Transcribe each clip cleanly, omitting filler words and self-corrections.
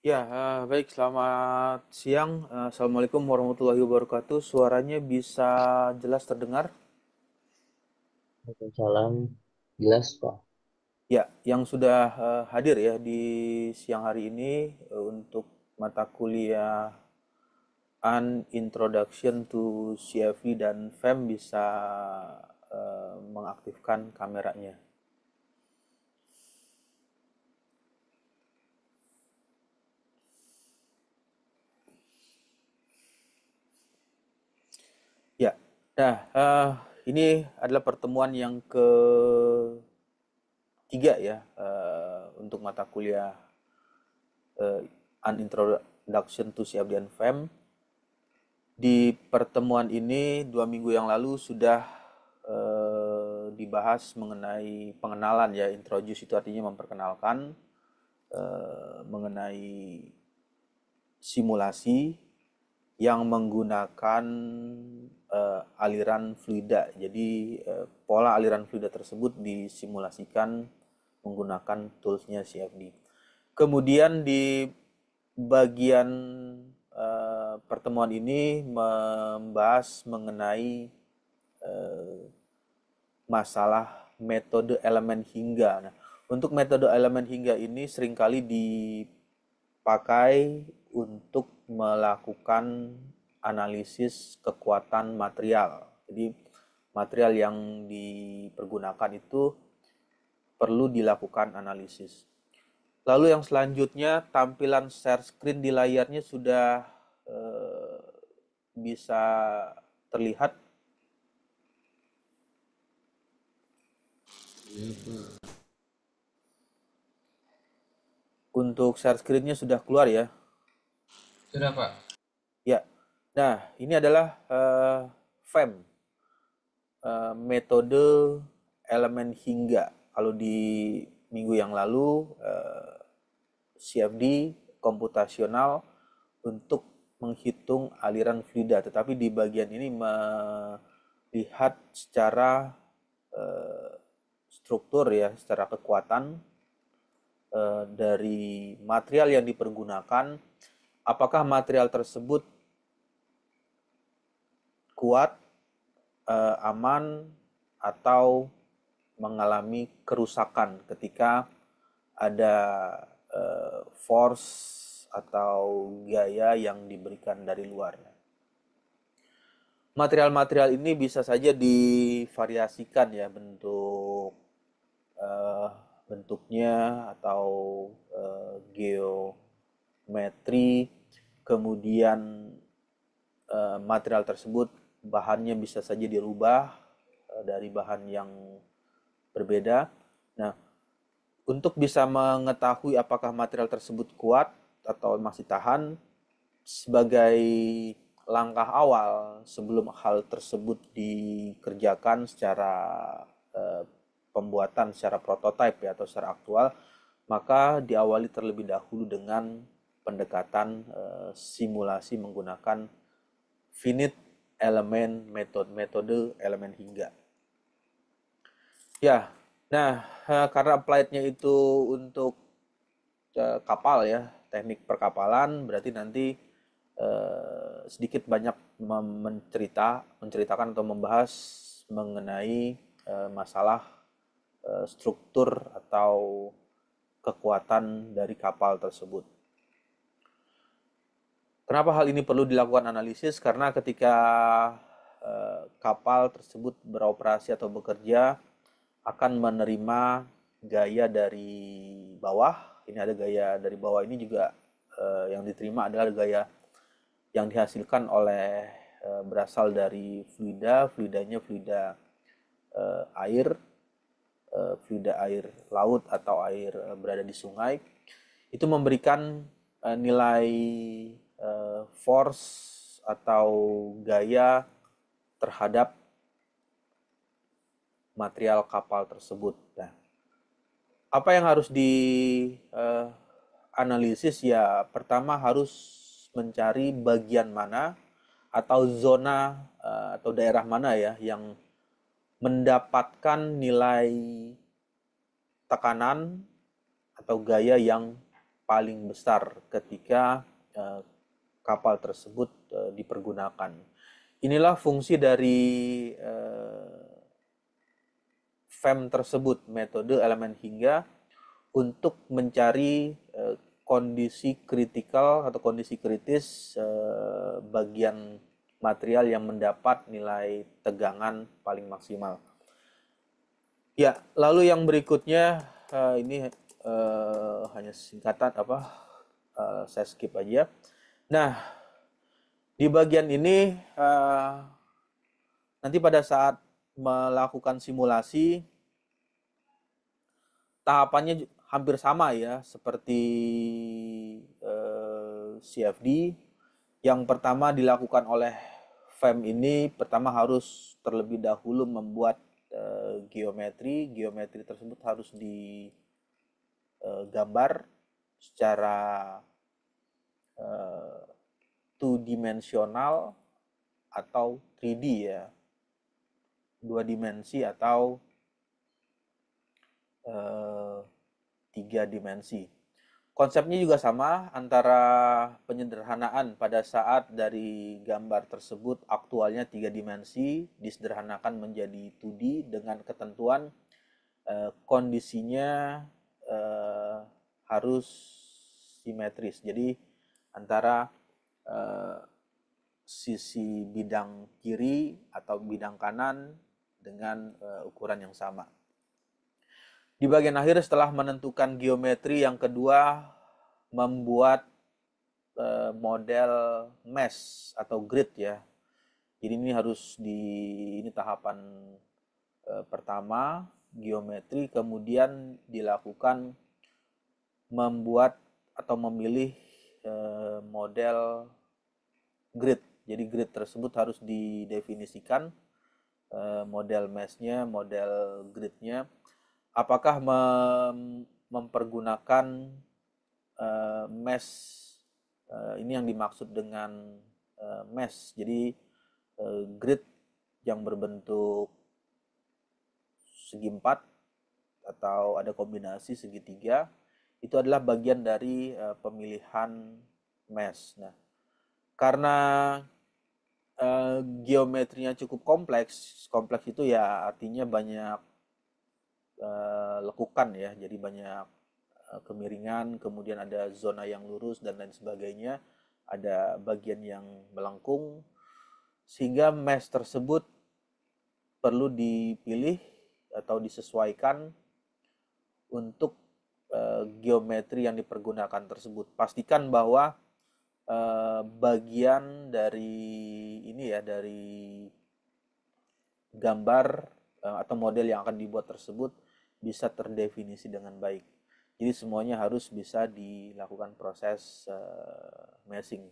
Ya, baik. Selamat siang. Assalamualaikum warahmatullahi wabarakatuh. Suaranya bisa jelas terdengar? Waalaikumsalam. Jelas, Pak. Ya, yang sudah hadir ya di siang hari ini untuk mata kuliah An Introduction to CFD dan FEM bisa mengaktifkan kameranya. Ya, nah ini adalah pertemuan yang ketiga ya untuk mata kuliah An Introduction to CFD and FEM. Di pertemuan ini 2 minggu yang lalu sudah dibahas mengenai pengenalan ya, introduce itu artinya memperkenalkan mengenai simulasi yang menggunakan aliran fluida. Jadi pola aliran fluida tersebut disimulasikan menggunakan toolsnya CFD. Kemudian di bagian pertemuan ini membahas mengenai masalah metode elemen hingga. Nah, untuk metode elemen hingga ini seringkali dipakai untuk melakukan analisis kekuatan material. Jadi material yang dipergunakan itu perlu dilakukan analisis. Lalu yang selanjutnya tampilan share screen di layarnya sudah eh, bisa terlihat. Untuk share screen-nya sudah keluar ya. Sudah, Pak. Ya. Nah, ini adalah FEM, metode elemen hingga. Kalau di minggu yang lalu CFD komputasional untuk menghitung aliran fluida, tetapi di bagian ini melihat secara struktur ya, secara kekuatan dari material yang dipergunakan, apakah material tersebut kuat, aman, atau mengalami kerusakan ketika ada force atau gaya yang diberikan dari luar. Material-material ini bisa saja divariasikan ya eh, bentuknya atau geometri, kemudian material tersebut bahannya bisa saja dirubah dari bahan yang berbeda. Nah, untuk bisa mengetahui apakah material tersebut kuat atau masih tahan, sebagai langkah awal sebelum hal tersebut dikerjakan secara eh, pembuatan secara prototipe ya, atau secara aktual, maka diawali terlebih dahulu dengan pendekatan simulasi menggunakan finite elemen metode elemen hingga. Ya, nah karena applied-nya itu untuk kapal ya, teknik perkapalan, berarti nanti sedikit banyak menceritakan atau membahas mengenai masalah struktur atau kekuatan dari kapal tersebut. Kenapa hal ini perlu dilakukan analisis? Karena ketika kapal tersebut beroperasi atau bekerja akan menerima gaya dari bawah. Ini ada gaya dari bawah ini juga yang diterima adalah gaya yang dihasilkan oleh berasal dari fluida, fluidanya fluida air, fluida air laut atau air berada di sungai. Itu memberikan nilai force atau gaya terhadap material kapal tersebut. Nah, apa yang harus dianalisis ya, pertama harus mencari bagian mana atau zona atau daerah mana ya yang mendapatkan nilai tekanan atau gaya yang paling besar ketika kapal tersebut dipergunakan. Inilah fungsi dari FEM tersebut, metode elemen hingga, untuk mencari kondisi kritikal atau kondisi kritis bagian material yang mendapat nilai tegangan paling maksimal. Ya, lalu yang berikutnya ini hanya singkatan saya skip aja. Nah, di bagian ini nanti pada saat melakukan simulasi tahapannya hampir sama ya seperti CFD. Yang pertama dilakukan oleh FEM ini, pertama harus terlebih dahulu membuat geometri. Geometri tersebut harus digambar secara two-dimensional atau 3D ya, 2 dimensi atau 3 dimensi. Konsepnya juga sama, antara penyederhanaan pada saat dari gambar tersebut aktualnya 3 dimensi disederhanakan menjadi 2D dengan ketentuan kondisinya harus simetris. Jadi antara sisi bidang kiri atau bidang kanan dengan ukuran yang sama. Di bagian akhir setelah menentukan geometri, yang kedua membuat model mesh atau grid ya. Jadi ini harus ini tahapan pertama geometri, kemudian dilakukan membuat atau memilih model grid. Jadi grid tersebut harus didefinisikan, model meshnya, model gridnya. Apakah mempergunakan mesh, ini yang dimaksud dengan mesh. Jadi grid yang berbentuk segi 4 atau ada kombinasi segitiga, itu adalah bagian dari pemilihan mesh. Nah, karena geometrinya cukup kompleks itu ya artinya banyak lekukan ya, jadi banyak kemiringan, kemudian ada zona yang lurus dan lain sebagainya, ada bagian yang melengkung, sehingga mesh tersebut perlu dipilih atau disesuaikan untuk geometri yang dipergunakan tersebut. Pastikan bahwa bagian dari ini ya, dari gambar atau model yang akan dibuat tersebut bisa terdefinisi dengan baik. Jadi semuanya harus bisa dilakukan proses meshing.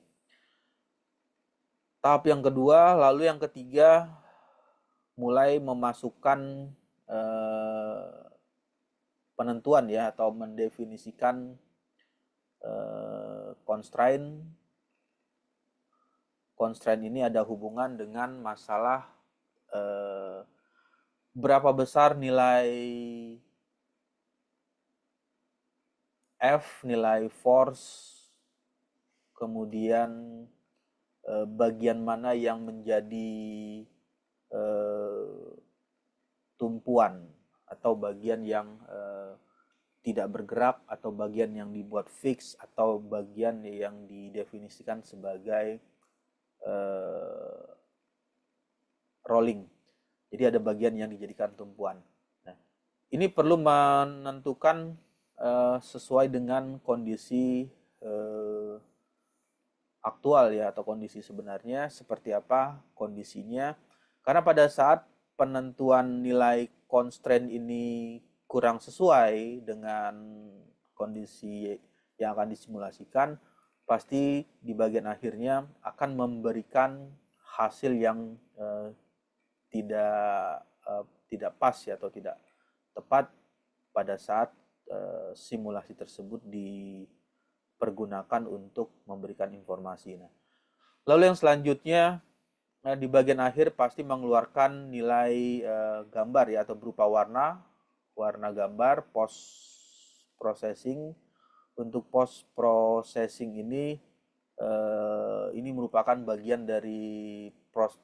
Tahap yang kedua, lalu yang ketiga, mulai memasukkan penentuan ya, atau mendefinisikan constraint. Constraint ini ada hubungan dengan masalah berapa besar nilai F, nilai force, kemudian bagian mana yang menjadi tumpuan atau bagian yang tidak bergerak, atau bagian yang dibuat fix, atau bagian yang didefinisikan sebagai rolling. Jadi ada bagian yang dijadikan tumpuan. Nah, ini perlu menentukan sesuai dengan kondisi aktual ya, atau kondisi sebenarnya seperti apa kondisinya. Karena pada saat penentuan nilai constraint ini kurang sesuai dengan kondisi yang akan disimulasikan, pasti di bagian akhirnya akan memberikan hasil yang tidak pas ya, atau tidak tepat pada saat simulasi tersebut dipergunakan untuk memberikan informasi. Nah, lalu yang selanjutnya di bagian akhir pasti mengeluarkan nilai gambar ya, atau berupa warna gambar post processing, untuk post processing ini merupakan bagian dari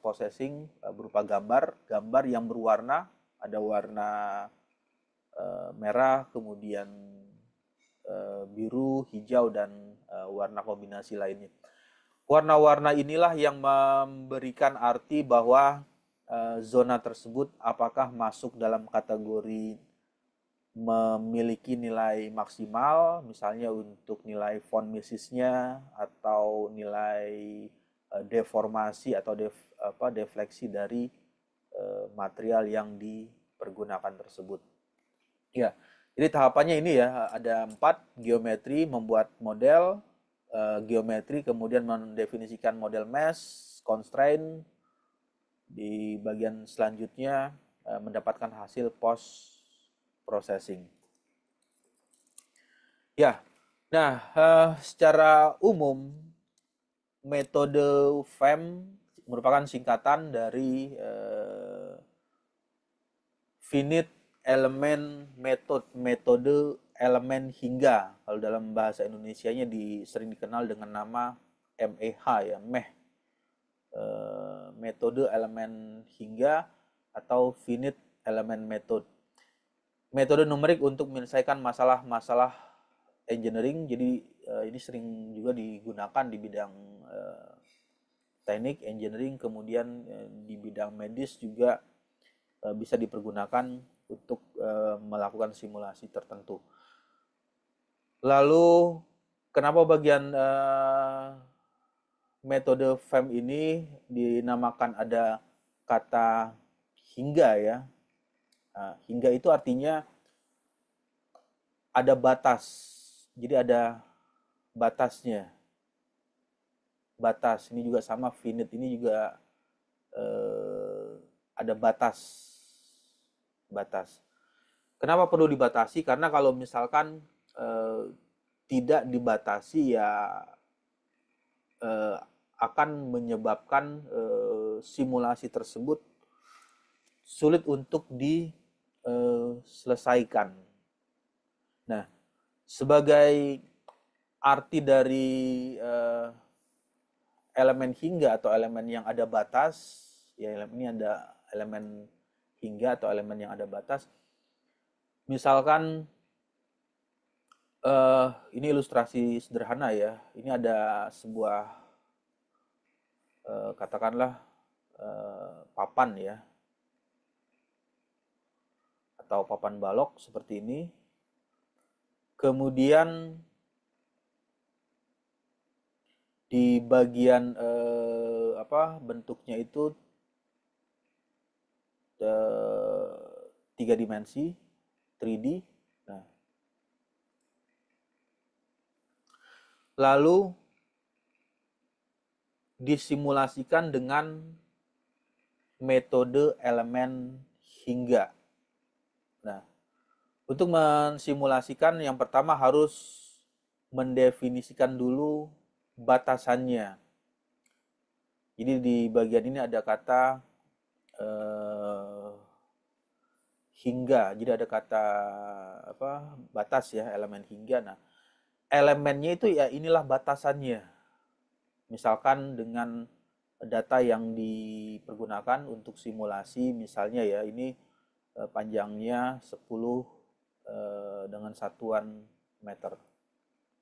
processing berupa gambar yang berwarna, ada warna merah, kemudian biru, hijau, dan warna kombinasi lainnya. Warna-warna inilah yang memberikan arti bahwa zona tersebut apakah masuk dalam kategori memiliki nilai maksimal, misalnya untuk nilai von Misesnya atau nilai deformasi atau defleksi dari material yang dipergunakan tersebut. Ya, jadi tahapannya ini ya, ada 4: geometri, membuat model, geometri, kemudian mendefinisikan model mesh, constraint, di bagian selanjutnya mendapatkan hasil post processing. Ya, nah secara umum metode FEM merupakan singkatan dari finite element method, metode elemen hingga. Kalau dalam bahasa Indonesianya sering dikenal dengan nama MEH ya, MEH. Metode elemen hingga atau finite element method. Metode numerik untuk menyelesaikan masalah-masalah engineering. Jadi ini sering juga digunakan di bidang teknik engineering, kemudian di bidang medis juga bisa dipergunakan untuk melakukan simulasi tertentu. Lalu kenapa bagian metode FEM ini dinamakan ada kata hingga ya? Nah, hingga itu artinya ada batas. Jadi ada batasnya. Batas ini juga sama, finite ini juga ada batas. Kenapa perlu dibatasi? Karena kalau misalkan tidak dibatasi ya akan menyebabkan simulasi tersebut sulit untuk diselesaikan. Nah, sebagai arti dari elemen hingga atau elemen yang ada batas, ya ini ada elemen hingga atau elemen yang ada batas. Misalkan ini ilustrasi sederhana ya. Ini ada sebuah katakanlah papan ya, atau papan balok seperti ini. Kemudian di bagian bentuknya itu 3 dimensi, 3D. Nah, lalu disimulasikan dengan metode elemen hingga. Nah, untuk mensimulasikan yang pertama harus mendefinisikan dulu batasannya. Jadi di bagian ini ada kata hingga. Jadi ada kata batas ya, elemen hingga. Nah, elemennya itu ya inilah batasannya. Misalkan dengan data yang dipergunakan untuk simulasi, misalnya ya ini panjangnya 10 dengan satuan meter.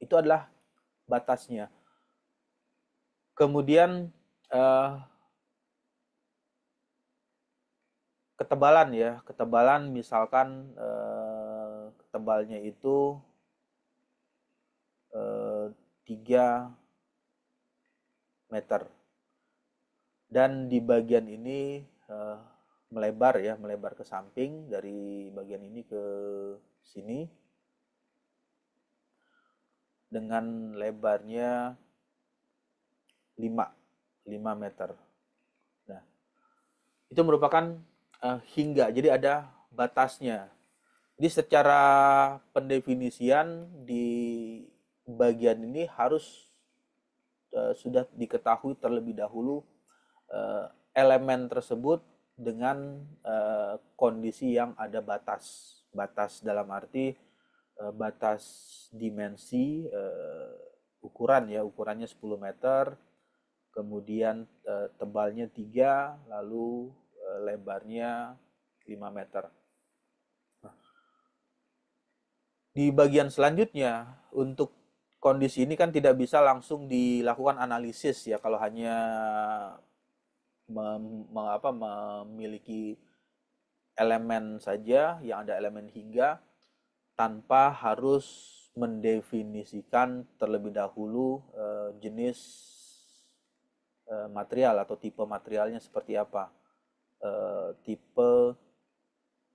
Itu adalah batasnya. Kemudian ketebalan ya, ketebalan misalkan ketebalnya itu 3 meter. Dan di bagian ini melebar ya, melebar ke samping dari bagian ini ke sini dengan lebarnya 5 meter. Nah, itu merupakan hingga, jadi ada batasnya. Jadi secara pendefinisian di bagian ini harus sudah diketahui terlebih dahulu elemen tersebut dengan kondisi yang ada batas. Batas dalam arti batas dimensi ukuran ya, ukurannya 10 meter, kemudian tebalnya 3, lalu lebarnya 5 meter. Di bagian selanjutnya, untuk kondisi ini kan tidak bisa langsung dilakukan analisis ya kalau hanya memiliki elemen saja yang ada elemen hingga tanpa harus mendefinisikan terlebih dahulu jenis material atau tipe materialnya seperti apa. Tipe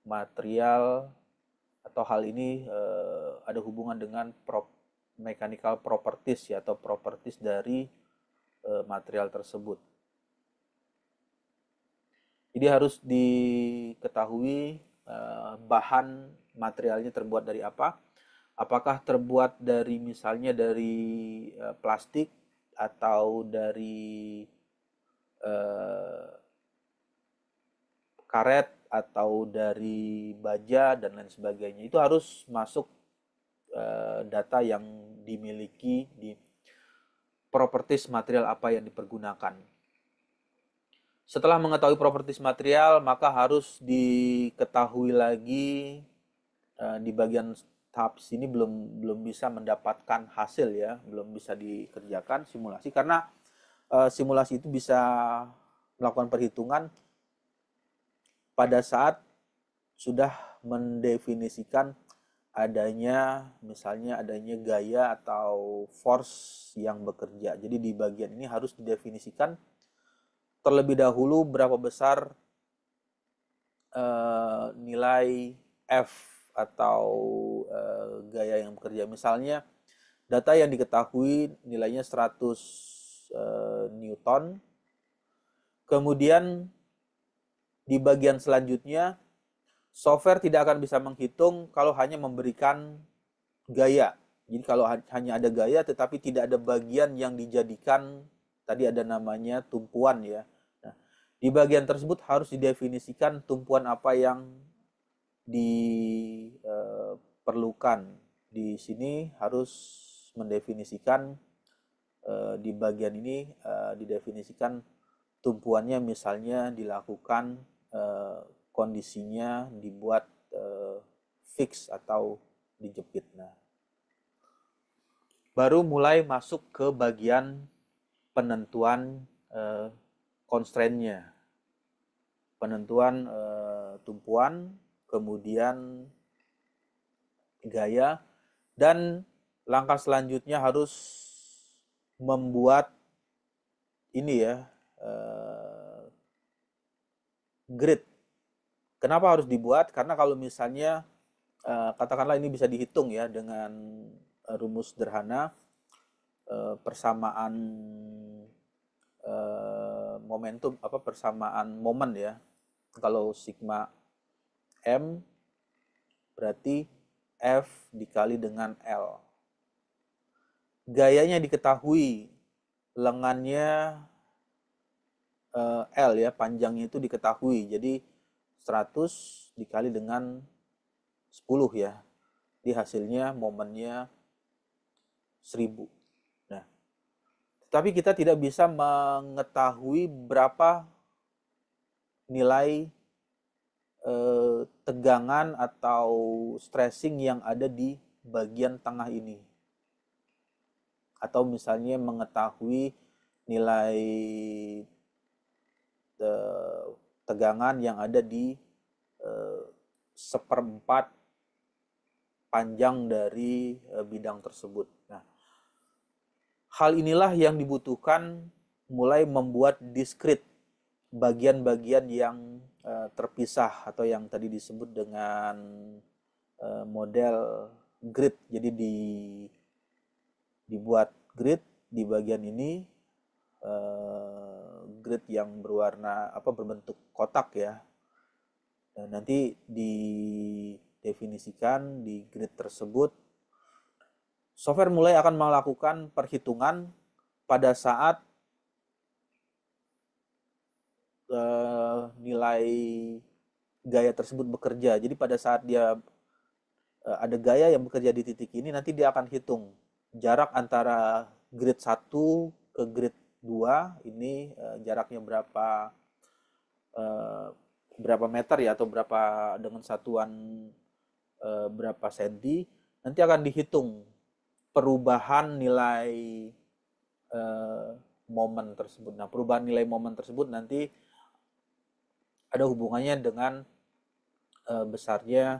material atau hal ini ada hubungan dengan mechanical properties ya, atau properties dari material tersebut. Jadi harus diketahui bahan materialnya terbuat dari apa. Apakah terbuat dari misalnya dari plastik atau dari karet atau dari baja dan lain sebagainya. Itu harus masuk data yang dimiliki di properties material apa yang dipergunakan. Setelah mengetahui properties material, maka harus diketahui lagi di bagian tahap sini belum bisa mendapatkan hasil ya, belum bisa dikerjakan simulasi karena simulasi itu bisa melakukan perhitungan pada saat sudah mendefinisikan misalnya adanya gaya atau force yang bekerja. Jadi di bagian ini harus didefinisikan terlebih dahulu berapa besar nilai F atau gaya yang bekerja. Misalnya data yang diketahui nilainya 100 Newton. Kemudian di bagian selanjutnya software tidak akan bisa menghitung kalau hanya memberikan gaya. Jadi kalau hanya ada gaya tetapi tidak ada bagian yang dijadikan, tadi ada namanya tumpuan ya. Nah, di bagian tersebut harus didefinisikan tumpuan apa yang diperlukan. Di sini harus mendefinisikan di bagian ini didefinisikan tumpuannya, misalnya dilakukan kondisinya dibuat fix atau dijepit. Nah, baru mulai masuk ke bagian penentuan constraint-nya. Penentuan tumpuan, kemudian gaya, dan langkah selanjutnya harus membuat ini ya, grid. Kenapa harus dibuat? Karena kalau misalnya katakanlah ini bisa dihitung ya dengan rumus sederhana, persamaan momentum persamaan momen ya. Kalau sigma M berarti F dikali dengan L. Gayanya diketahui, lengannya L ya, panjangnya itu diketahui. Jadi 100 dikali dengan 10 ya. Di hasilnya momennya 1000. Nah, tapi kita tidak bisa mengetahui berapa nilai tegangan atau stressing yang ada di bagian tengah ini. Atau misalnya mengetahui nilai tegangan yang ada di seperempat panjang dari bidang tersebut. Nah, hal inilah yang dibutuhkan mulai membuat diskrit bagian-bagian yang terpisah atau yang tadi disebut dengan model grid. Jadi dibuat grid di bagian ini, grid yang berbentuk kotak ya. Dan nanti didefinisikan di grid tersebut. Software mulai akan melakukan perhitungan pada saat nilai gaya tersebut bekerja. Jadi pada saat dia ada gaya yang bekerja di titik ini, nanti dia akan hitung jarak antara grid 1 ke grid 2 ini jaraknya eh, berapa meter ya, atau berapa dengan satuan berapa senti, nanti akan dihitung perubahan nilai eh, momen tersebut. Nah, perubahan nilai momen tersebut nanti ada hubungannya dengan besarnya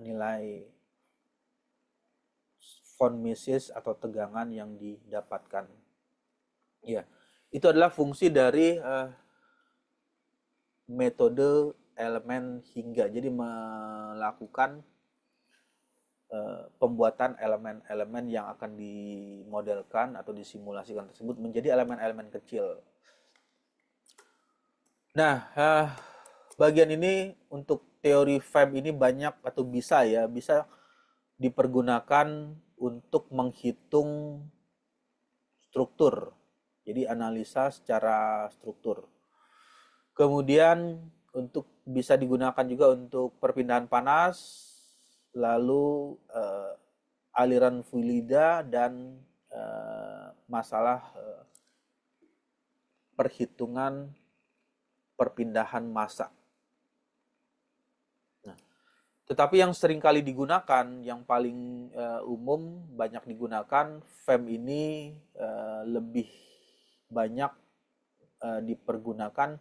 nilai von Mises atau tegangan yang didapatkan. Ya, itu adalah fungsi dari metode elemen hingga. Jadi melakukan pembuatan elemen-elemen yang akan dimodelkan atau disimulasikan tersebut menjadi elemen-elemen kecil. Nah, bagian ini untuk teori Fab ini banyak atau bisa dipergunakan untuk menghitung struktur. Jadi analisa secara struktur. Kemudian untuk bisa digunakan juga untuk perpindahan panas, lalu aliran fluida dan masalah perhitungan perpindahan massa. Nah, tetapi yang sering kali digunakan, yang paling umum banyak digunakan, FEM ini lebih banyak dipergunakan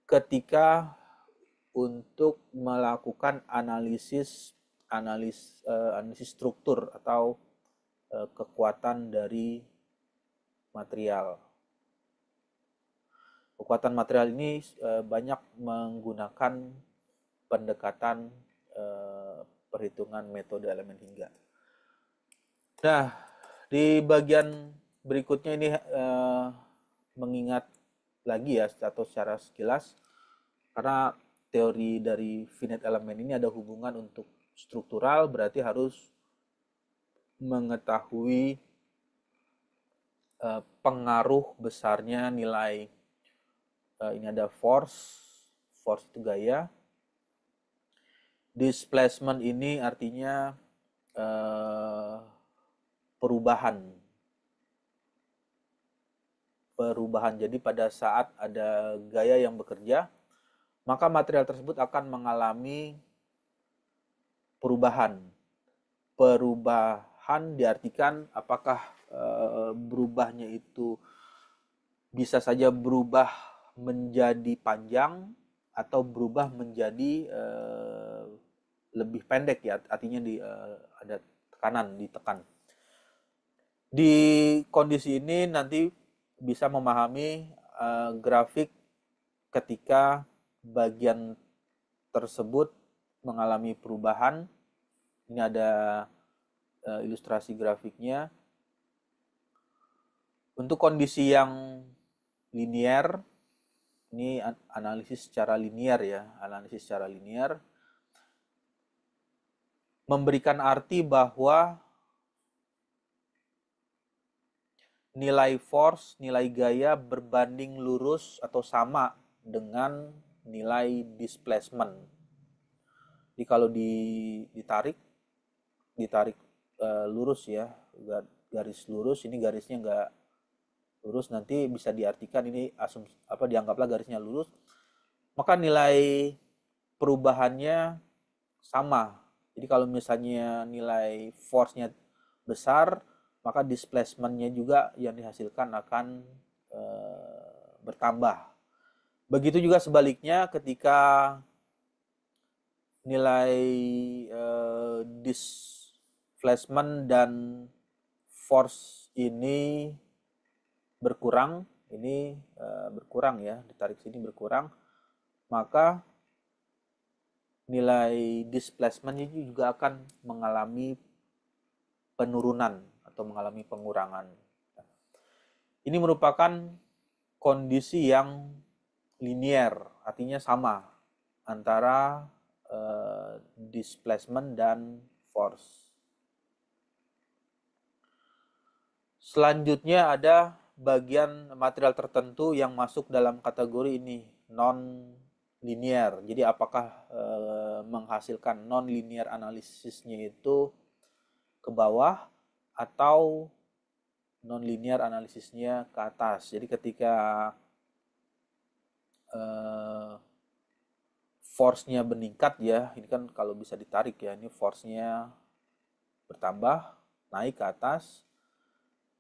ketika untuk melakukan analisis struktur atau kekuatan dari material. Kekuatan material ini banyak menggunakan pendekatan perhitungan metode elemen hingga. Nah, di bagian berikutnya ini mengingat lagi ya atau secara sekilas, karena teori dari finite elemen ini ada hubungan untuk struktural, berarti harus mengetahui pengaruh besarnya nilai ini ada force itu gaya, displacement ini artinya perubahan. Jadi pada saat ada gaya yang bekerja, maka material tersebut akan mengalami perubahan. Perubahan diartikan apakah berubahnya itu bisa saja berubah menjadi panjang atau berubah menjadi lebih pendek ya, artinya ada tekanan, ditekan. Di kondisi ini nanti bisa memahami grafik ketika bagian tersebut mengalami perubahan. Ini ada ilustrasi grafiknya. Untuk kondisi yang linear, ini analisis secara linear ya, memberikan arti bahwa nilai force, nilai gaya berbanding lurus atau sama dengan nilai displacement. Jadi kalau ditarik lurus ya, garis lurus, ini garisnya nggak lurus, nanti bisa diartikan ini dianggaplah garisnya lurus, maka nilai perubahannya sama. Jadi kalau misalnya nilai force-nya besar, maka displacement-nya juga yang dihasilkan akan bertambah. Begitu juga sebaliknya ketika nilai displacement dan force ini berkurang, ya, ditarik sini berkurang, maka nilai displacement ini juga akan mengalami penurunan atau mengalami pengurangan. Ini merupakan kondisi yang linear, artinya sama antara displacement dan force. Selanjutnya ada bagian material tertentu yang masuk dalam kategori ini, non linear. Jadi apakah menghasilkan non-linear analisisnya itu ke bawah atau non-linear analisisnya ke atas. Jadi ketika force-nya meningkat ya, ini kan kalau bisa ditarik ya, ini force-nya bertambah, naik ke atas,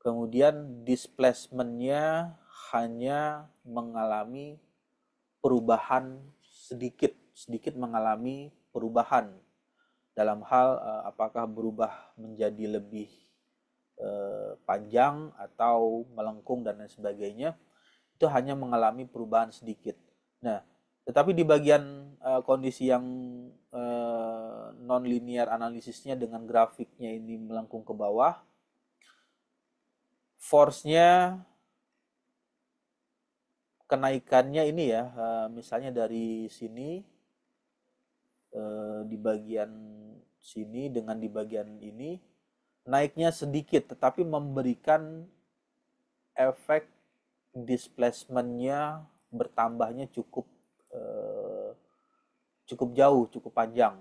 kemudian displacement-nya hanya mengalami perubahan sedikit mengalami perubahan dalam hal apakah berubah menjadi lebih panjang atau melengkung dan lain sebagainya, itu hanya mengalami perubahan sedikit. Nah, tetapi di bagian kondisi yang non-linear analisisnya dengan grafiknya ini melengkung ke bawah, force-nya kenaikannya ini ya, misalnya dari sini di bagian sini dengan di bagian ini naiknya sedikit, tetapi memberikan efek displacement-nya bertambahnya cukup jauh, cukup panjang,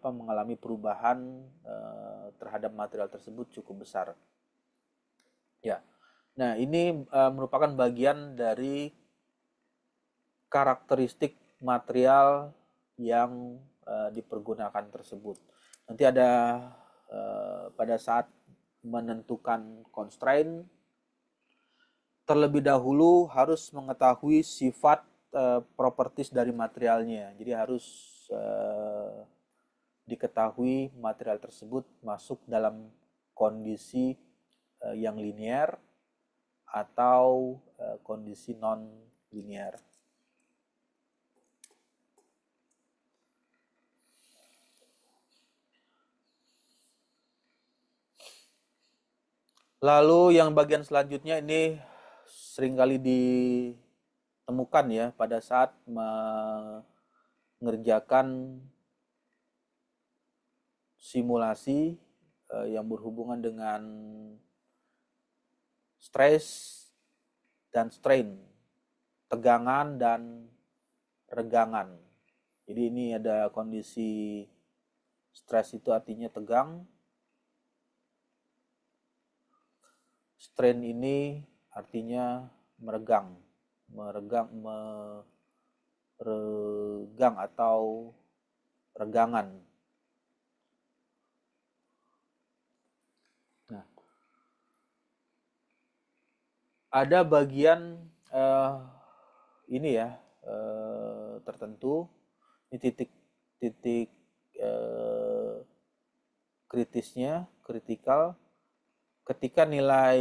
mengalami perubahan terhadap material tersebut cukup besar. Ya, nah ini merupakan bagian dari karakteristik material yang dipergunakan tersebut. Nanti ada pada saat menentukan constraint, terlebih dahulu harus mengetahui sifat properties dari materialnya. Jadi harus diketahui material tersebut masuk dalam kondisi yang linear atau kondisi non linear. Lalu yang bagian selanjutnya ini seringkali ditemukan ya pada saat mengerjakan simulasi yang berhubungan dengan stress dan strain, tegangan dan regangan. Jadi ini ada kondisi stres itu artinya tegang, strain ini artinya meregang atau regangan. Nah, ada bagian ini ya tertentu, ini titik kritikal ketika nilai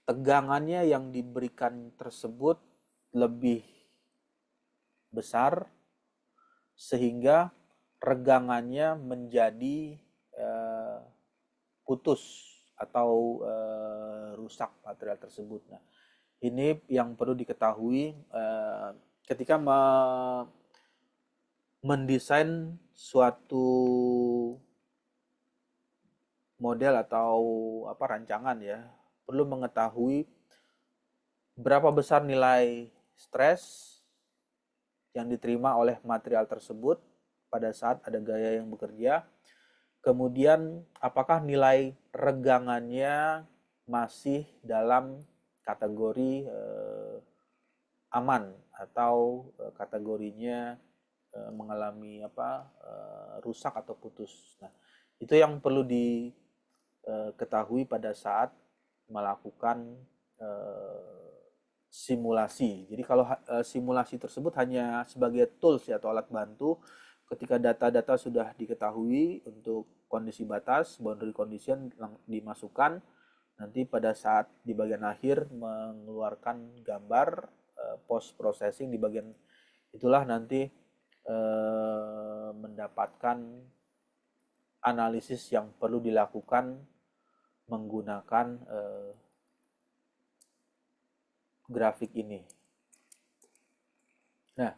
tegangannya yang diberikan tersebut lebih besar sehingga regangannya menjadi putus atau rusak material tersebut. Nah, ini yang perlu diketahui ketika mendesain suatu model atau rancangan ya, perlu mengetahui berapa besar nilai stres yang diterima oleh material tersebut pada saat ada gaya yang bekerja. Kemudian apakah nilai regangannya masih dalam kategori aman atau kategorinya mengalami rusak atau putus. Nah, itu yang perlu diketahui pada saat melakukan simulasi. Jadi kalau simulasi tersebut hanya sebagai tools atau alat bantu, ketika data-data sudah diketahui untuk kondisi batas, boundary condition dimasukkan, nanti pada saat di bagian akhir mengeluarkan gambar post processing di bagian itulah nanti mendapatkan analisis yang perlu dilakukan menggunakan grafik ini. Nah,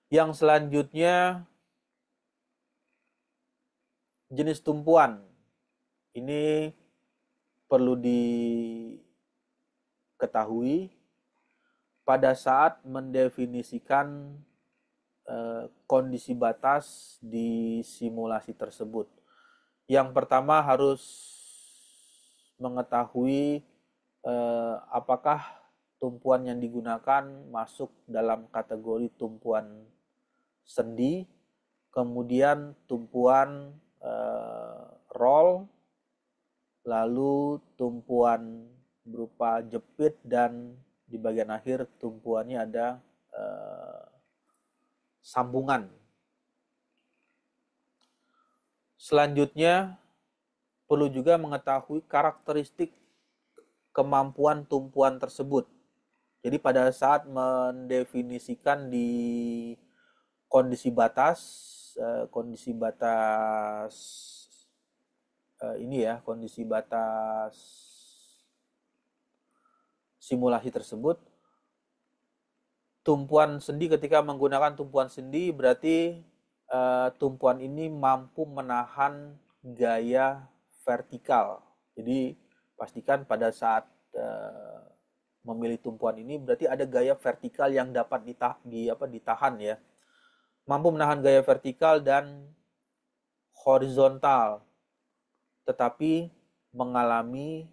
yang selanjutnya jenis tumpuan. Ini perlu diketahui pada saat mendefinisikan kondisi batas di simulasi tersebut. Yang pertama harus mengetahui apakah tumpuan yang digunakan masuk dalam kategori tumpuan sendi, kemudian tumpuan roll, lalu tumpuan berupa jepit, dan di bagian akhir tumpuannya ada sambungan. Selanjutnya perlu juga mengetahui karakteristik kemampuan tumpuan tersebut. Jadi pada saat mendefinisikan di kondisi batas ini ya, kondisi batas simulasi tersebut, tumpuan sendi, ketika menggunakan tumpuan sendi berarti tumpuan ini mampu menahan gaya vertikal. Jadi pastikan pada saat memilih tumpuan ini berarti ada gaya vertikal yang dapat ditahan ya. Mampu menahan gaya vertikal dan horizontal, tetapi mengalami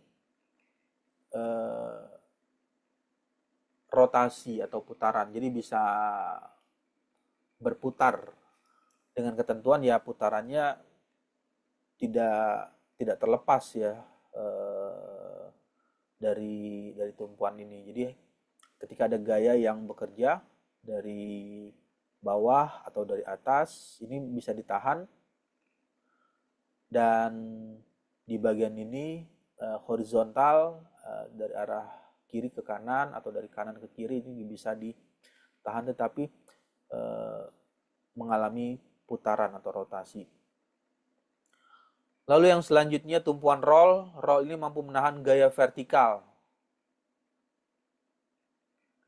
rotasi atau putaran. Jadi bisa berputar dengan ketentuan ya, putarannya tidak terlepas ya dari tumpuan ini. Jadi ketika ada gaya yang bekerja dari bawah atau dari atas, ini bisa ditahan, dan di bagian ini horizontal dari arah kiri ke kanan atau dari kanan ke kiri ini bisa ditahan, tetapi mengalami putaran atau rotasi. Lalu yang selanjutnya tumpuan roll. Roll ini mampu menahan gaya vertikal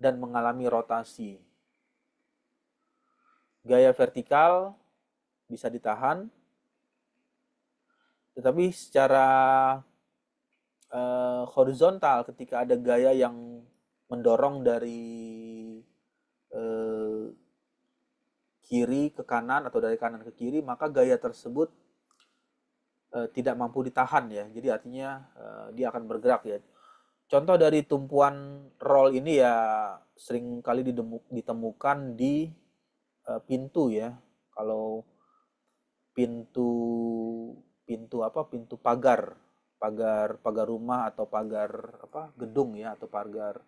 dan mengalami rotasi. Gaya vertikal bisa ditahan, tetapi secara horizontal ketika ada gaya yang mendorong dari kiri ke kanan atau dari kanan ke kiri, maka gaya tersebut tidak mampu ditahan ya. Jadi artinya dia akan bergerak ya. Contoh dari tumpuan roll ini ya sering kali ditemukan di pintu ya. Kalau pintu pagar rumah atau pagar gedung ya, atau pagar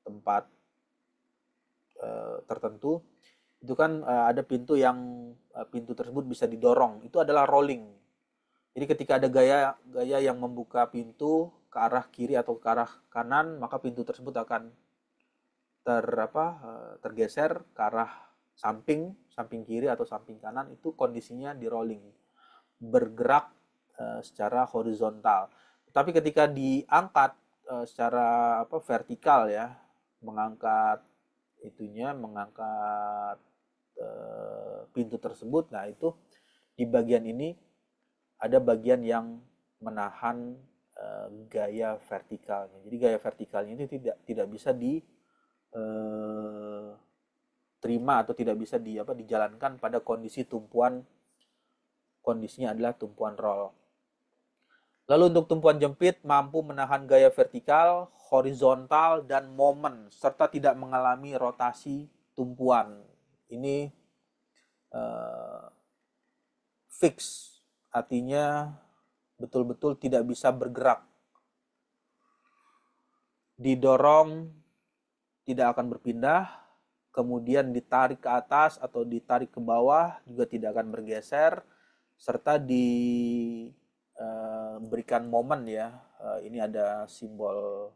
tempat tertentu, itu kan ada pintu yang pintu tersebut bisa didorong, itu adalah rolling. Jadi ketika ada gaya yang membuka pintu ke arah kiri atau ke arah kanan, maka pintu tersebut akan tergeser ke arah samping kiri atau samping kanan. Itu kondisinya di rolling, bergerak secara horizontal. Tapi ketika diangkat secara vertikal ya, mengangkat pintu tersebut, nah itu di bagian ini ada bagian yang menahan gaya vertikalnya. Jadi gaya vertikalnya ini tidak bisa diterima atau tidak bisa dijalankan pada kondisi tumpuan, kondisinya adalah tumpuan roll. Lalu untuk tumpuan jepit mampu menahan gaya vertikal, horizontal, dan momen, serta tidak mengalami rotasi tumpuan. Ini fix, artinya betul-betul tidak bisa bergerak. Didorong tidak akan berpindah, kemudian ditarik ke atas atau ditarik ke bawah juga tidak akan bergeser, serta diberikan momen ya. Ini ada simbol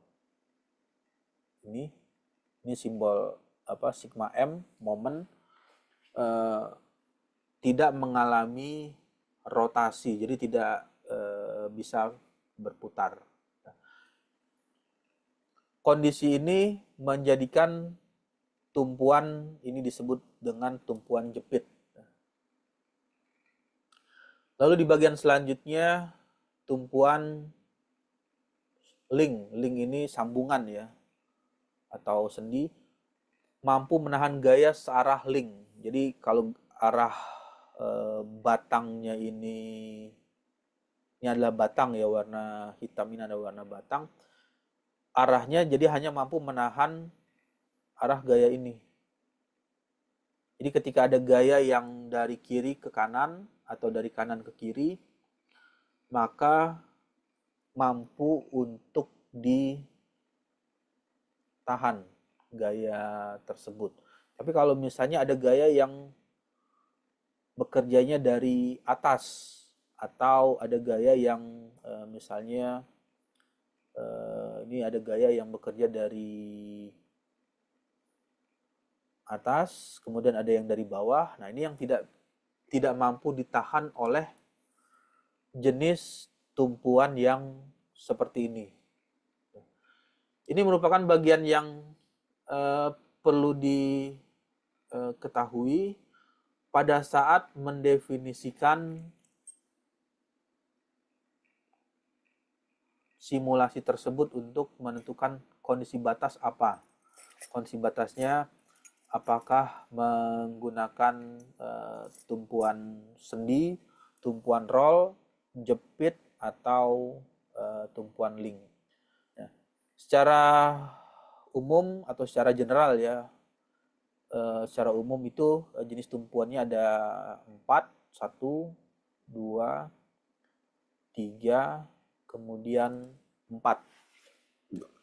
ini simbol sigma M, momen, tidak mengalami rotasi, jadi tidak bisa berputar. Kondisi ini menjadikan tumpuan ini disebut dengan tumpuan jepit. Lalu di bagian selanjutnya tumpuan link. Link ini sambungan ya, atau sendi. mampu menahan gaya searah link. Jadi kalau arah batangnya ini adalah batang ya, warna hitam ini ada warna batang. Arahnya jadi hanya mampu menahan arah gaya ini. Jadi ketika ada gaya yang dari kiri ke kanan atau dari kanan ke kiri, maka mampu untuk ditahan gaya tersebut. Tapi kalau misalnya ada gaya yang bekerjanya dari atas atau ada gaya yang misalnya ini ada gaya yang bekerja dari atas, kemudian ada yang dari bawah. Nah, ini yang tidak mampu ditahan oleh jenis tumpuan yang seperti ini. Ini merupakan bagian yang perlu diketahui pada saat mendefinisikan simulasi tersebut untuk menentukan kondisi batas apa. Kondisi batasnya apakah menggunakan tumpuan sendi, tumpuan roll, jepit, atau tumpuan link. Ya. Secara umum atau secara general ya, secara umum itu jenis tumpuannya ada 4, 1, 2, 3, kemudian 4.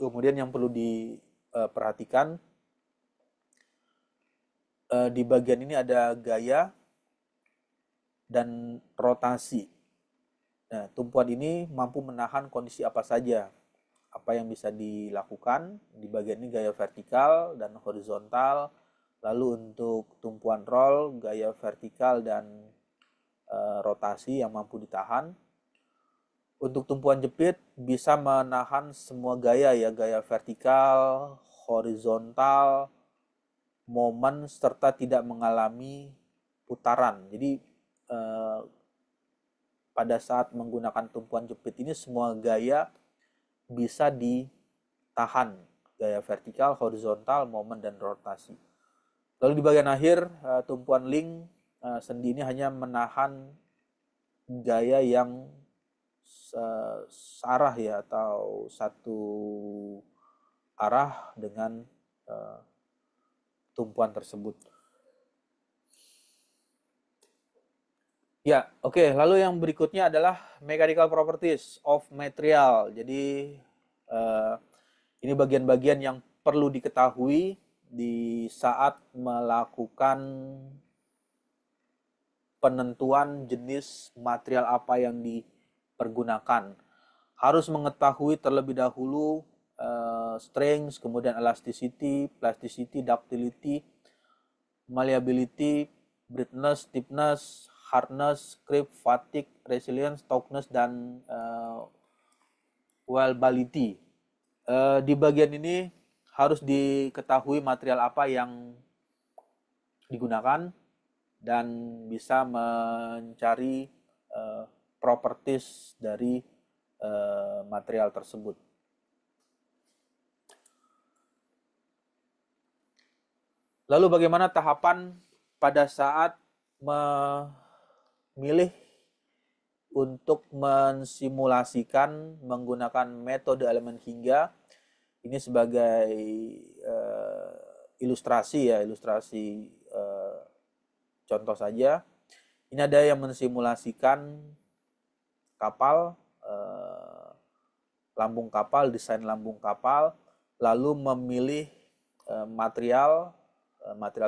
Kemudian yang perlu diperhatikan, di bagian ini ada gaya dan rotasi. Nah, tumpuan ini mampu menahan kondisi apa saja. Apa yang bisa dilakukan di bagian ini gaya vertikal dan horizontal. Lalu untuk tumpuan roll, gaya vertikal dan rotasi yang mampu ditahan. Untuk tumpuan jepit bisa menahan semua gaya ya, gaya vertikal, horizontal, momen, serta tidak mengalami putaran. Jadi pada saat menggunakan tumpuan jepit ini semua gaya bisa ditahan, gaya vertikal, horizontal, momen, dan rotasi. Lalu di bagian akhir tumpuan link sendi ini hanya menahan gaya yang searah ya, atau satu arah dengan tumpuan tersebut. Ya, oke. Lalu yang berikutnya adalah mechanical properties of material. Jadi ini bagian-bagian yang perlu diketahui di saat melakukan penentuan jenis material apa yang dipergunakan. Harus mengetahui terlebih dahulu strength, kemudian elasticity, plasticity, ductility, malleability, breathness, stiffness, hardness, creep, fatigue, resilience, toughness, dan weldability. Di bagian ini harus diketahui material apa yang digunakan dan bisa mencari properties dari material tersebut. Lalu bagaimana tahapan pada saat memilih untuk mensimulasikan menggunakan metode elemen hingga? Ini sebagai ilustrasi ya, ilustrasi contoh saja. Ini ada yang mensimulasikan kapal, lambung kapal, desain lambung kapal, lalu memilih material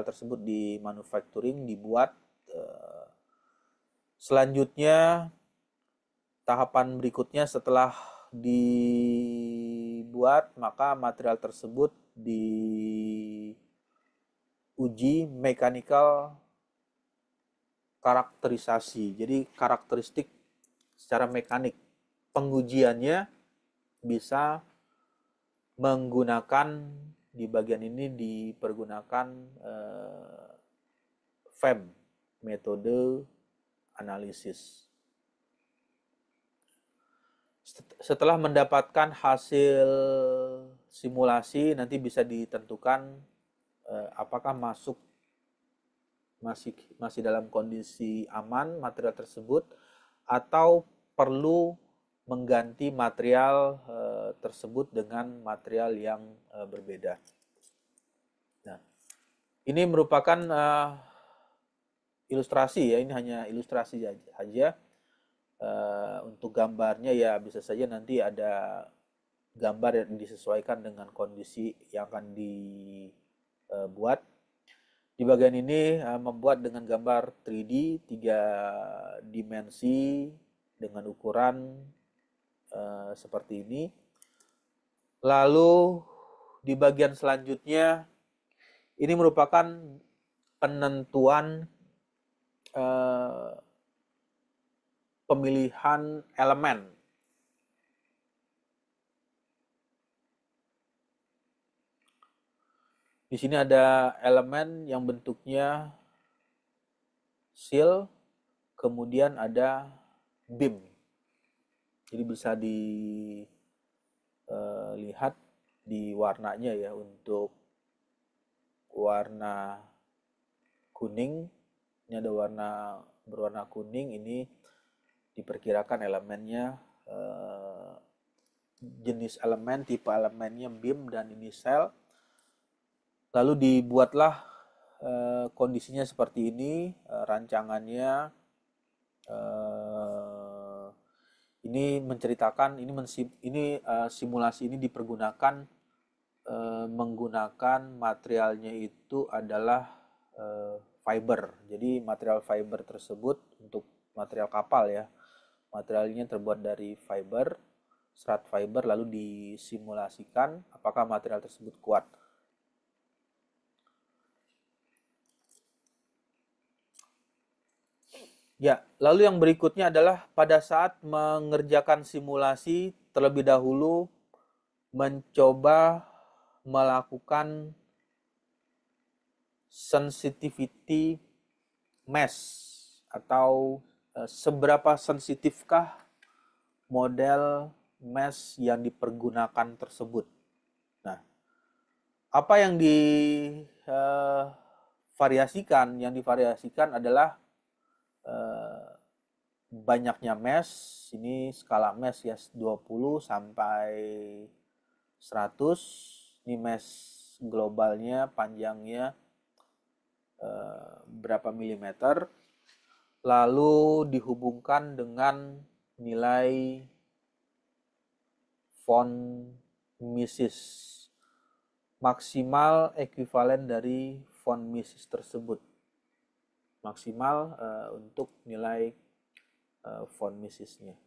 tersebut di manufacturing, dibuat. Selanjutnya tahapan berikutnya setelah dibuat, maka material tersebut diuji mechanical karakterisasi. Jadi karakteristik secara mekanik. Pengujiannya bisa menggunakan, di bagian ini dipergunakan FEM, metode analisis. Setelah mendapatkan hasil simulasi, nanti bisa ditentukan apakah masih dalam kondisi aman material tersebut atau perlu mengganti material tersebut dengan material yang berbeda. Nah, ini merupakan ilustrasi ya, ini hanya ilustrasi saja. Untuk gambarnya ya bisa saja nanti ada gambar yang disesuaikan dengan kondisi yang akan dibuat. Di bagian ini membuat dengan gambar 3D 3 dimensi dengan ukuran seperti ini. Lalu di bagian selanjutnya ini merupakan penentuan pemilihan elemen. Di sini ada elemen yang bentuknya seal, kemudian ada beam. Jadi bisa dilihat di warnanya ya, untuk warna kuning, ini ada berwarna kuning, ini diperkirakan elemennya jenis elemen, tipe elemennya beam, dan ini cell. Lalu dibuatlah kondisinya seperti ini, rancangannya. Ini menceritakan, ini simulasi ini dipergunakan menggunakan materialnya itu adalah fiber. Jadi material fiber tersebut untuk material kapal ya, materialnya terbuat dari fiber, serat fiber, lalu disimulasikan apakah material tersebut kuat. Ya, lalu yang berikutnya adalah pada saat mengerjakan simulasi terlebih dahulu mencoba melakukan sensitivity mesh atau seberapa sensitifkah model mesh yang dipergunakan tersebut. Nah, apa yang divariasikan? Yang divariasikan adalah banyaknya mesh. Ini skala mesh ya, 20 sampai 100. Ini mesh globalnya, panjangnya berapa milimeter, lalu dihubungkan dengan nilai von Mises, maksimal ekuivalen dari von Mises tersebut, maksimal untuk nilai von Misesnya.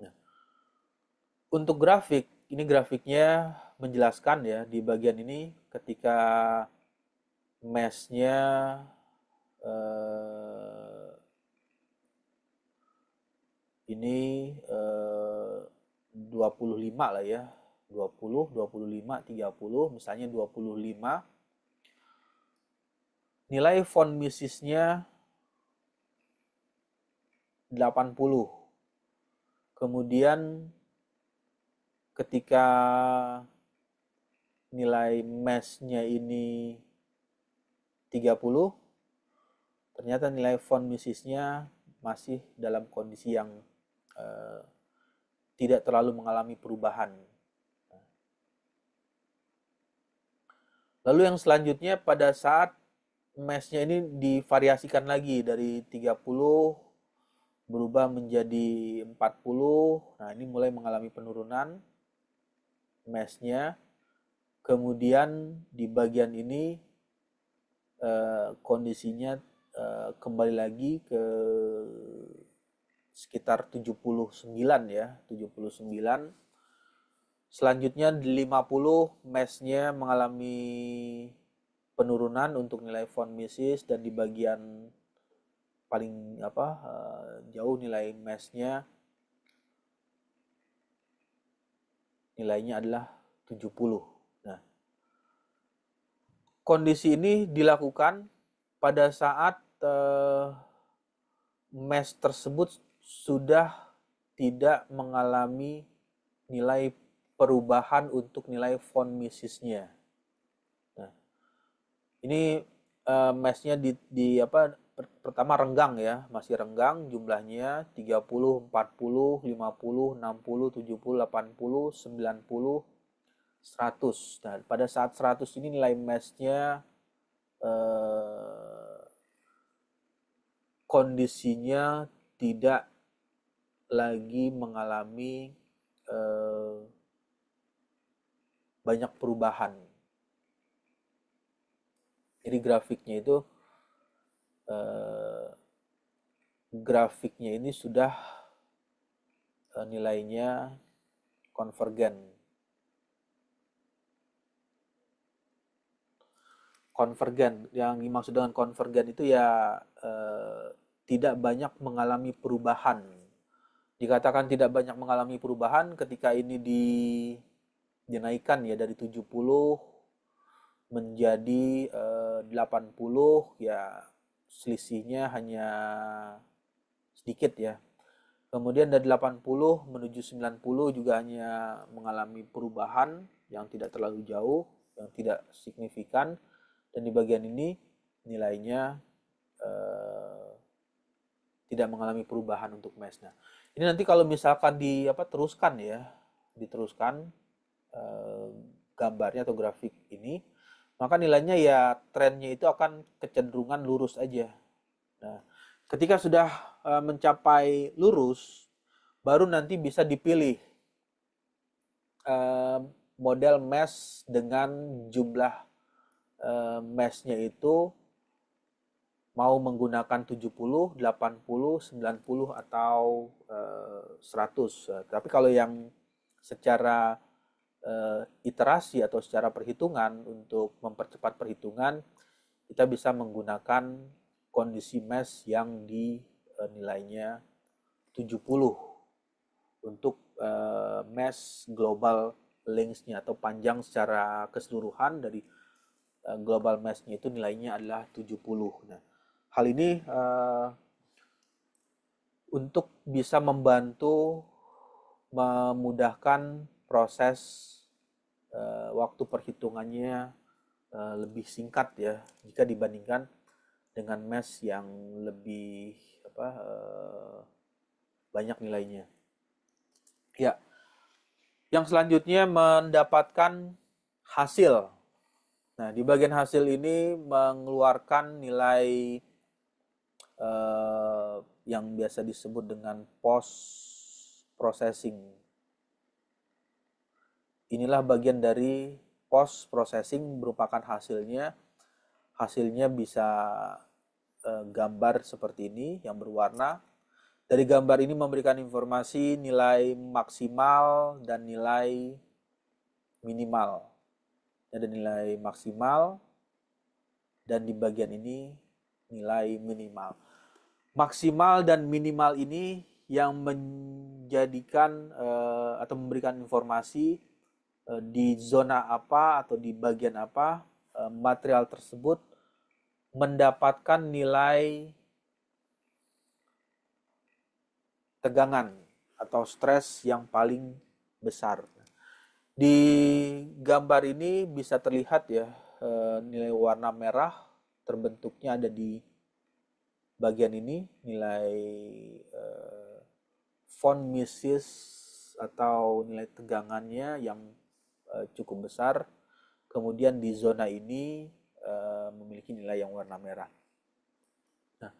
Nah, untuk grafik, ini grafiknya menjelaskan ya, di bagian ini ketika meshnya ini 25 lah ya, 20, 25, 30, misalnya 25. Nilai von Misesnya 80. Kemudian ketika nilai meshnya ini 30, ternyata nilai von Misesnya masih dalam kondisi yang tidak terlalu mengalami perubahan. Lalu yang selanjutnya pada saat meshnya ini divariasikan lagi dari 30 berubah menjadi 40. Nah, ini mulai mengalami penurunan meshnya. Kemudian di bagian ini kondisinya kembali lagi ke sekitar 79 ya, 79. Selanjutnya di 50 meshnya mengalami penurunan untuk nilai von Mises, dan di bagian paling jauh nilai meshnya nilainya adalah 70. Nah, kondisi ini dilakukan pada saat mesh tersebut sudah tidak mengalami nilai perubahan untuk nilai von Misesnya. Nah, Ini meshnya pertama renggang ya, masih renggang, jumlahnya 30, 40, 50, 60, 70, 80, 90, 100. Nah, pada saat 100 ini nilai meshnya kondisinya tidak lagi mengalami banyak perubahan. Jadi grafiknya ini sudah nilainya konvergen. Konvergen, yang dimaksud dengan konvergen itu ya tidak banyak mengalami perubahan. Dikatakan tidak banyak mengalami perubahan ketika ini dinaikkan ya dari 70 menjadi 80, ya selisihnya hanya sedikit ya. Kemudian dari 80 menuju 90 juga hanya mengalami perubahan yang tidak terlalu jauh, yang tidak signifikan. Dan di bagian ini nilainya tidak mengalami perubahan untuk mesh. Nah, ini nanti kalau misalkan diteruskan gambarnya atau grafik ini, maka nilainya ya trennya itu akan kecenderungan lurus aja. Nah, ketika sudah mencapai lurus, baru nanti bisa dipilih model mesh dengan jumlah meshnya itu mau menggunakan 70, 80, 90 atau 100. Tapi kalau yang secara iterasi atau secara perhitungan, untuk mempercepat perhitungan, kita bisa menggunakan kondisi mesh yang di nilainya 70 untuk mesh global length-nya atau panjang secara keseluruhan dari global mesh-nya itu nilainya adalah 70. Nah, hal ini untuk bisa membantu memudahkan proses waktu perhitungannya lebih singkat ya jika dibandingkan dengan mesh yang lebih banyak nilainya. Ya, yang selanjutnya mendapatkan hasil. Nah, di bagian hasil ini mengeluarkan nilai yang biasa disebut dengan post processing. Inilah bagian dari post processing, merupakan hasilnya. Hasilnya bisa gambar seperti ini yang berwarna. Dari gambar ini memberikan informasi nilai maksimal dan nilai minimal. Ada nilai maksimal dan di bagian ini nilai minimal. Maksimal dan minimal ini yang menjadikan atau memberikan informasi di zona apa atau di bagian apa material tersebut mendapatkan nilai tegangan atau stres yang paling besar. Di gambar ini bisa terlihat ya nilai warna merah terbentuknya ada di bagian ini, nilai von Mises atau nilai tegangannya yang cukup besar. Kemudian di zona ini memiliki nilai yang warna merah. Nah,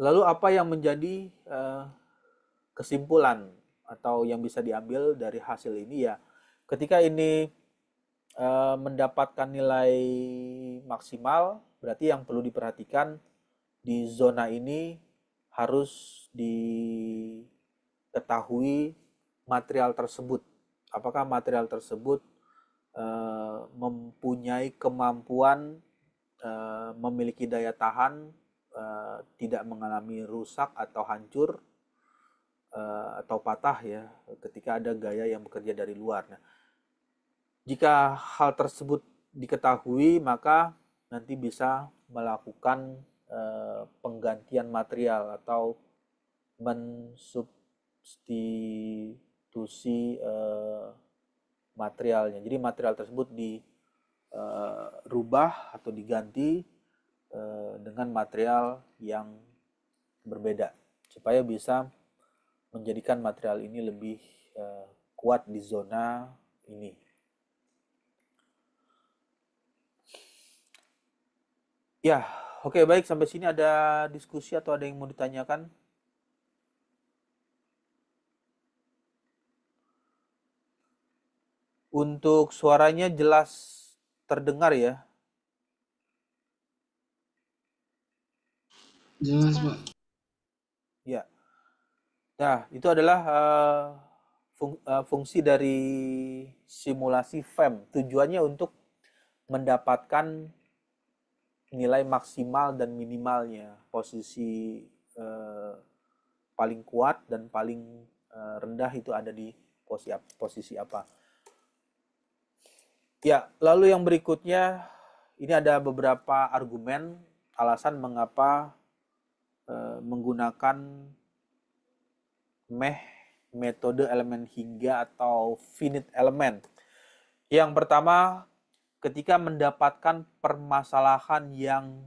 lalu apa yang menjadi kesimpulan atau yang bisa diambil dari hasil ini ya, ketika ini mendapatkan nilai maksimal, berarti yang perlu diperhatikan di zona ini harus diketahui material tersebut. Apakah material tersebut mempunyai kemampuan memiliki daya tahan, tidak mengalami rusak atau hancur atau patah ya ketika ada gaya yang bekerja dari luar. Nah, jika hal tersebut diketahui, maka nanti bisa melakukan penggantian material atau mensubstitusi materialnya. Jadi material tersebut rubah atau diganti dengan material yang berbeda supaya bisa menjadikan material ini lebih kuat di zona ini. Ya, oke, baik, sampai sini ada diskusi atau ada yang mau ditanyakan? Untuk suaranya jelas terdengar ya? Jelas, Pak. Ya. Nah, itu adalah fungsi dari simulasi FEM. Tujuannya untuk mendapatkan nilai maksimal dan minimalnya, posisi paling kuat dan paling rendah itu ada di posisi apa. Ya, lalu yang berikutnya, ini ada beberapa argumen alasan mengapa menggunakan metode elemen hingga atau finite element. Yang pertama, ketika mendapatkan permasalahan yang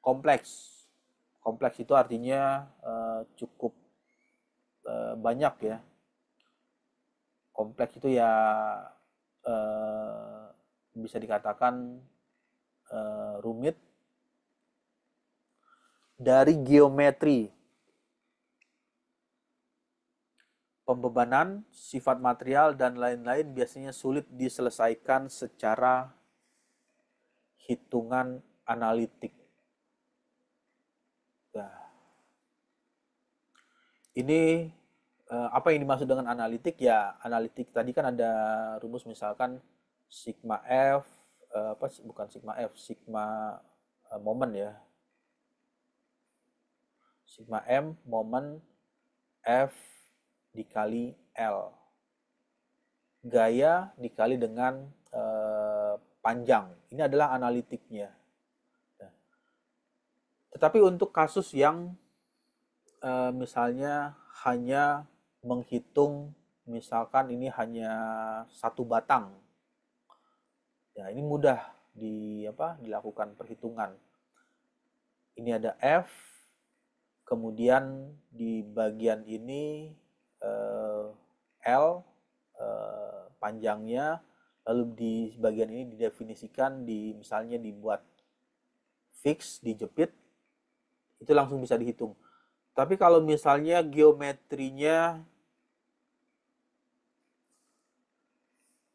kompleks. Kompleks itu artinya cukup banyak ya. Kompleks itu ya bisa dikatakan rumit dari geometri, pembebanan, sifat material, dan lain-lain biasanya sulit diselesaikan secara hitungan analitik. Nah, ini apa yang dimaksud dengan analitik? Ya, analitik tadi kan ada rumus misalkan sigma F, bukan sigma F, sigma momen ya. Sigma M momen F dikali L. Gaya dikali dengan panjang. Ini adalah analitiknya. Nah, tetapi untuk kasus yang misalnya hanya menghitung, misalkan ini hanya satu batang, ya ini mudah dilakukan perhitungan. Ini ada F, kemudian di bagian ini L panjangnya, lalu di bagian ini didefinisikan, misalnya dibuat fix, dijepit, itu langsung bisa dihitung. Tapi kalau misalnya geometrinya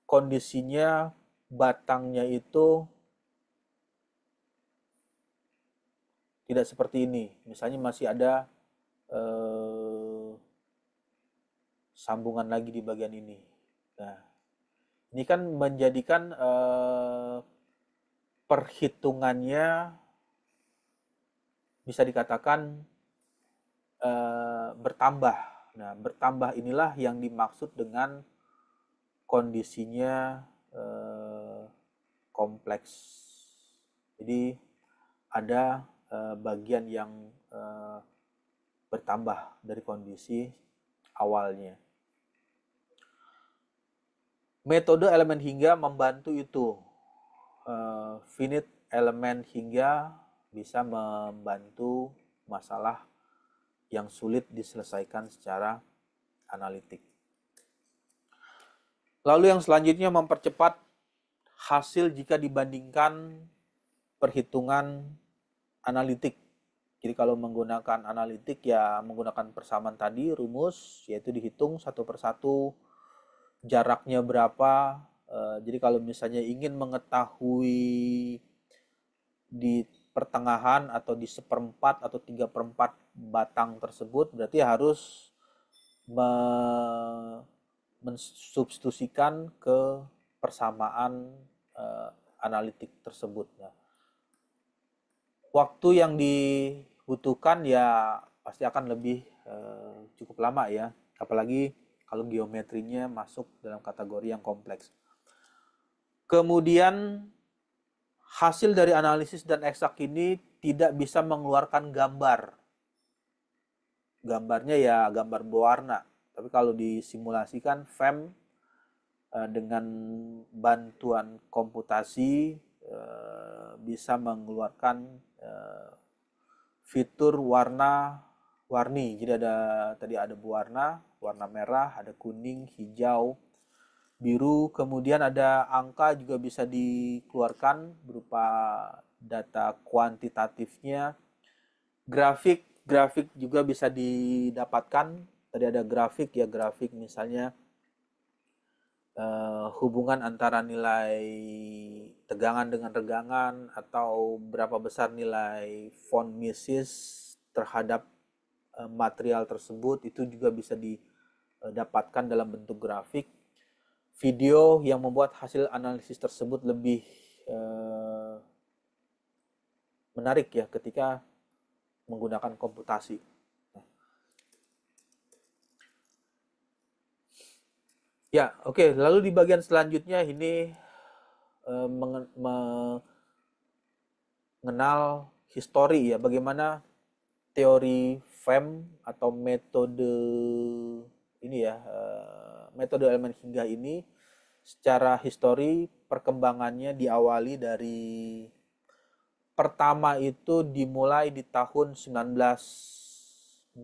kondisinya batangnya itu tidak seperti ini, misalnya masih ada sambungan lagi di bagian ini. Nah, ini kan menjadikan perhitungannya bisa dikatakan bertambah. Nah, bertambah inilah yang dimaksud dengan kondisinya kompleks. Jadi ada bagian yang bertambah dari kondisi awalnya. Metode elemen hingga membantu itu. Finite elemen hingga bisa membantu masalah yang sulit diselesaikan secara analitik. Lalu yang selanjutnya mempercepat hasil jika dibandingkan perhitungan analitik. Jadi kalau menggunakan analitik ya menggunakan persamaan tadi, rumus, yaitu dihitung satu persatu jaraknya berapa. Jadi kalau misalnya ingin mengetahui di pertengahan atau di 1/4 atau 3/4 batang tersebut, berarti harus mensubstitusikan ke persamaan analitik tersebut. Nah, waktu yang dibutuhkan ya pasti akan lebih cukup lama ya, apalagi kalau geometrinya masuk dalam kategori yang kompleks. Kemudian hasil dari analisis dan eksak ini tidak bisa mengeluarkan gambar. Gambarnya ya gambar berwarna. Tapi kalau disimulasikan FEM dengan bantuan komputasi bisa mengeluarkan fitur warna-warni. Jadi tadi ada berwarna, warna merah, ada kuning, hijau, biru, kemudian ada angka juga bisa dikeluarkan berupa data kuantitatifnya. Grafik juga bisa didapatkan. Tadi ada grafik ya, grafik misalnya hubungan antara nilai tegangan dengan regangan atau berapa besar nilai von Mises terhadap material tersebut, itu juga bisa didapatkan dalam bentuk grafik. Video yang membuat hasil analisis tersebut lebih menarik ya ketika menggunakan komputasi. Ya, oke. Lalu di bagian selanjutnya ini mengenal histori ya, bagaimana teori FEM atau metode ini ya, metode elemen hingga ini secara histori perkembangannya diawali dari pertama itu dimulai di tahun 1943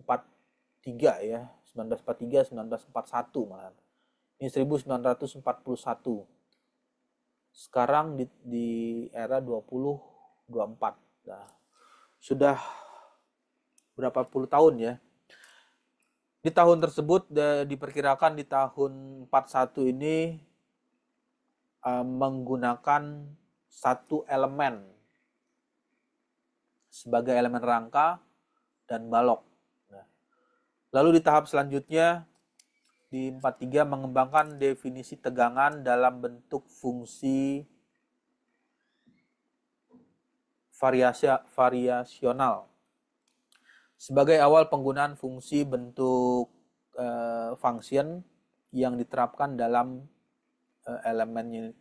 ya, 1943, 1941 malah. Ini 1941. Sekarang di era 2024. Nah, sudah berapa puluh tahun ya. Di tahun tersebut diperkirakan di tahun 41 ini menggunakan satu elemen sebagai elemen rangka dan balok. Nah, lalu di tahap selanjutnya di 43 mengembangkan definisi tegangan dalam bentuk fungsi variasional. Sebagai awal penggunaan fungsi bentuk function yang diterapkan dalam elemen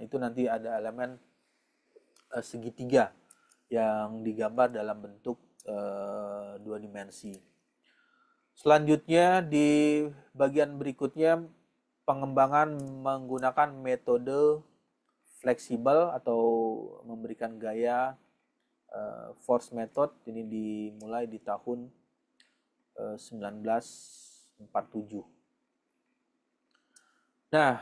itu nanti ada elemen segitiga yang digambar dalam bentuk dua dimensi. Selanjutnya di bagian berikutnya pengembangan menggunakan metode fleksibel atau memberikan gaya force method. Ini dimulai di tahun 1947. Nah,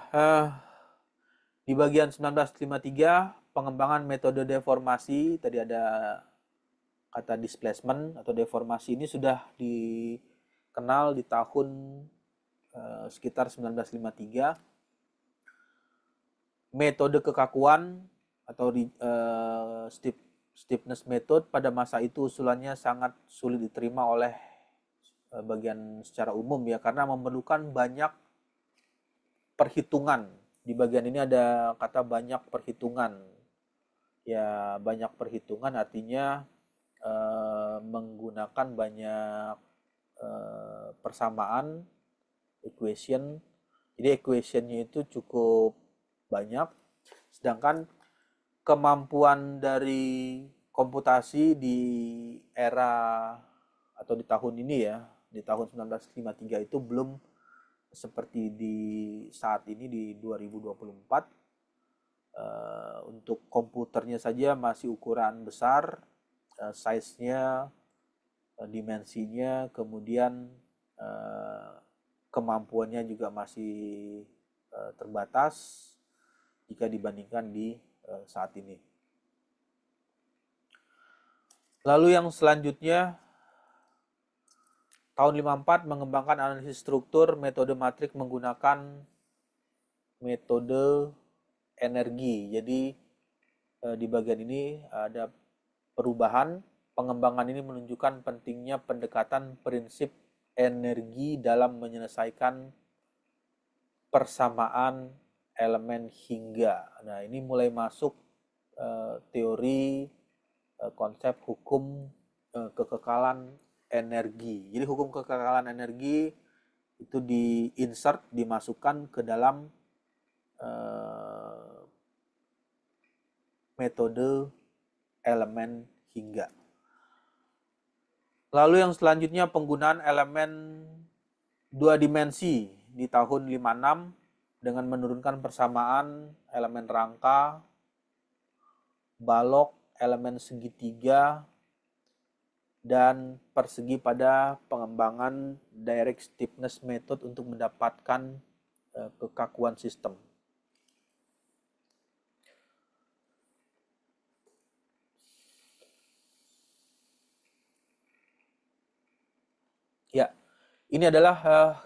di bagian 1953 pengembangan metode deformasi, tadi ada kata displacement atau deformasi, ini sudah dikenal di tahun sekitar 1953. Metode kekakuan atau stiffness method pada masa itu usulannya sangat sulit diterima oleh bagian secara umum ya, karena memerlukan banyak perhitungan. Di bagian ini ada kata banyak perhitungan. Ya, banyak perhitungan artinya menggunakan banyak persamaan, equation. Jadi equationnya itu cukup banyak, sedangkan kemampuan dari komputasi di era atau di tahun ini ya, di tahun 1953 itu belum seperti di saat ini di 2024. Untuk komputernya saja masih ukuran besar, size-nya, dimensinya, kemudian kemampuannya juga masih terbatas jika dibandingkan di saat ini. Lalu yang selanjutnya tahun 54 mengembangkan analisis struktur metode matrik menggunakan metode energi. Jadi di bagian ini ada perubahan. Pengembangan ini menunjukkan pentingnya pendekatan prinsip energi dalam menyelesaikan persamaan elemen hingga. Nah, ini mulai masuk teori konsep hukum kekekalan energi. Jadi hukum kekekalan energi itu dimasukkan ke dalam metode elemen hingga. Lalu yang selanjutnya penggunaan elemen dua dimensi di tahun 56 dengan menurunkan persamaan elemen rangka, balok, elemen segitiga, dan persegi pada pengembangan direct stiffness method untuk mendapatkan kekakuan sistem. Ya, ini adalah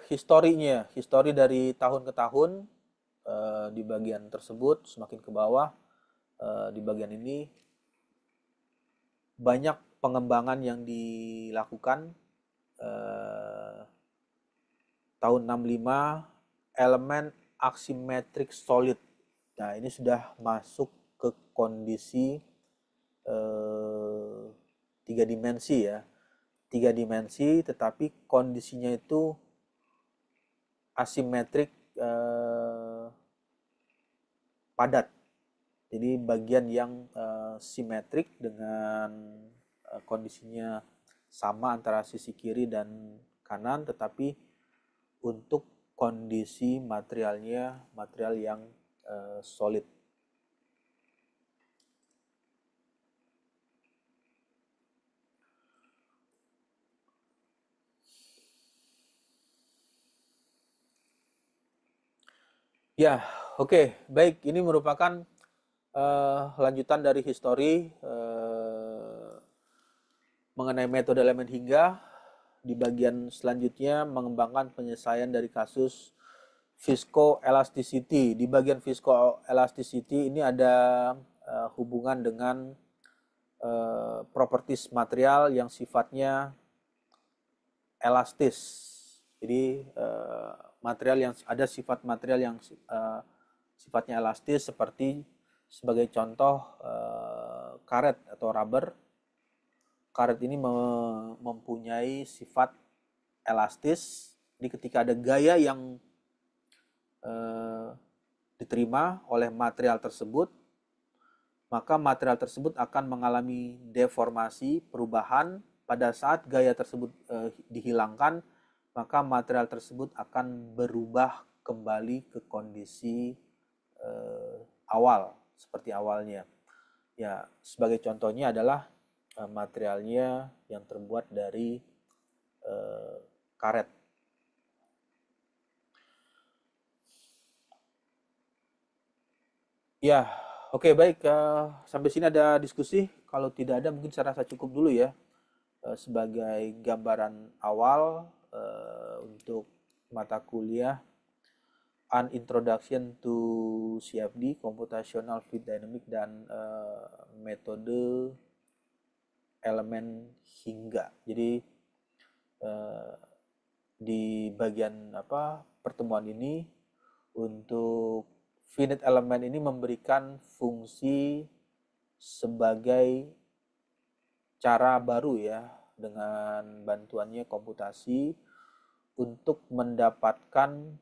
historinya, histori dari tahun ke tahun di bagian tersebut, semakin ke bawah di bagian ini banyak pengembangan yang dilakukan. Tahun 65 elemen aksimetrik solid. Nah, ini sudah masuk ke kondisi tiga dimensi ya. Tiga dimensi tetapi kondisinya itu asimetrik padat. Jadi bagian yang simetrik dengan kondisinya sama antara sisi kiri dan kanan, tetapi untuk kondisi materialnya material yang solid. Ya, oke, baik. Ini merupakan lanjutan dari histori mengenai metode elemen hingga. Di bagian selanjutnya mengembangkan penyelesaian dari kasus viscoelasticity. Di bagian viscoelasticity ini ada hubungan dengan properties material yang sifatnya elastis. Jadi material yang ada sifat material yang sifatnya elastis seperti sebagai contoh karet atau rubber. Karet ini mempunyai sifat elastis. Jadi ketika ada gaya yang diterima oleh material tersebut, maka material tersebut akan mengalami deformasi, perubahan. Pada saat gaya tersebut dihilangkan, maka material tersebut akan berubah kembali ke kondisi awal, seperti awalnya. Ya, sebagai contohnya adalah materialnya yang terbuat dari karet. Ya, oke, baik. Sampai sini ada diskusi. Kalau tidak ada, mungkin saya rasa cukup dulu ya sebagai gambaran awal untuk mata kuliah An Introduction to CFD, Computational Fluid Dynamics, dan metode elemen hingga. Jadi di bagian pertemuan ini untuk finite element ini memberikan fungsi sebagai cara baru ya dengan bantuannya komputasi untuk mendapatkan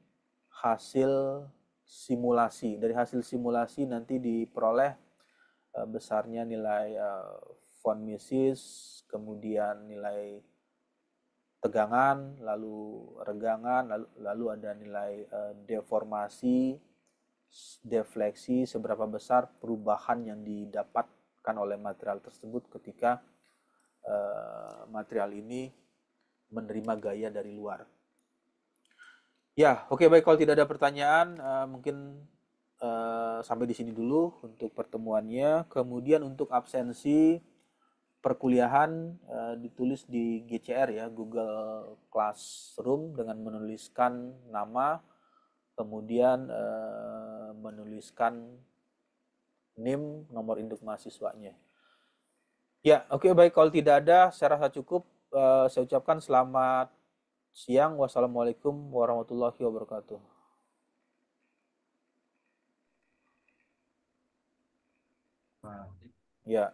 hasil simulasi. Dari hasil simulasi nanti diperoleh besarnya nilai von Mises, kemudian nilai tegangan, lalu regangan, lalu ada nilai deformasi, defleksi, seberapa besar perubahan yang didapatkan oleh material tersebut ketika material ini menerima gaya dari luar. Ya, oke, baik. Kalau tidak ada pertanyaan, mungkin sampai di sini dulu untuk pertemuannya. Kemudian untuk absensi perkuliahan ditulis di GCR ya, Google Classroom, dengan menuliskan nama, kemudian menuliskan NIM, nomor induk mahasiswanya. Ya, oke, baik. Kalau tidak ada, saya rasa cukup. Saya ucapkan selamat siang. Wassalamualaikum warahmatullahi wabarakatuh. Ya.